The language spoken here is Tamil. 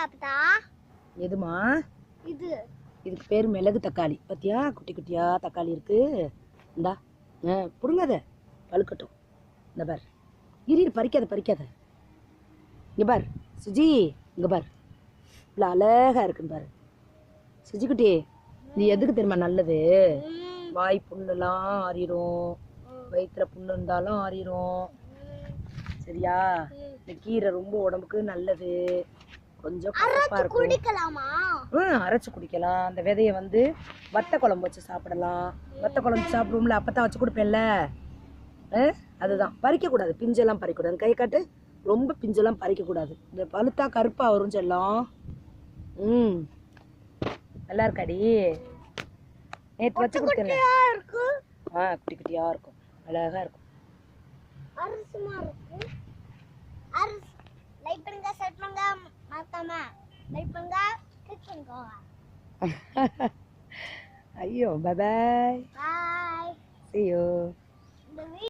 அப்பதா எதுமா இது இதுக்கு பேர் மிளகு தக்காளி. பார்த்தியா குட்டி குட்டியா தக்காளி இருக்கு. இந்தா புடுங்காத பழுக்கட்டும். இந்த பார் இரு பறிக்காத. இங்கே பார் சுஜி, இங்கே பார் இவ்வளோ அழகா இருக்குன்னு பாரு. சுஜி குட்டி, நீ எதுக்கு தெரியுமா நல்லது? வாய் புண்ணுலாம் ஆறிடும், வயிற்றுல புண்ணு இருந்தாலும் ஆறிடும். சரியா? இந்த கீரை ரொம்ப உடம்புக்கு நல்லது. கொஞ்சம் கசப்பா இருக்கும். அரைச்சு குடிக்கலாம். அந்த விதைய வந்து வத்த குழம்பு வச்சு சாப்பிடலாம். வத்த குழம்பு சாப்பிடுவோம்ல, அப்பதான் வச்சு கொடுப்பேன்ல. அதுதான் பறிக்க கூடாது, பிஞ்செல்லாம் பறிக்க கூடாது. கை காட்டு, ரொம்ப பிஞ்செல்லாம் பறிக்க கூடாது. இந்த பழுத்தா கருப்பா வரும் செல்லம். நல்லா இருக்காடி. நேற்று வச்சு கொடுத்தேன். குட்டி குட்டியா இருக்கும், அழகா இருக்கும். ஐயோ, பை பாய்.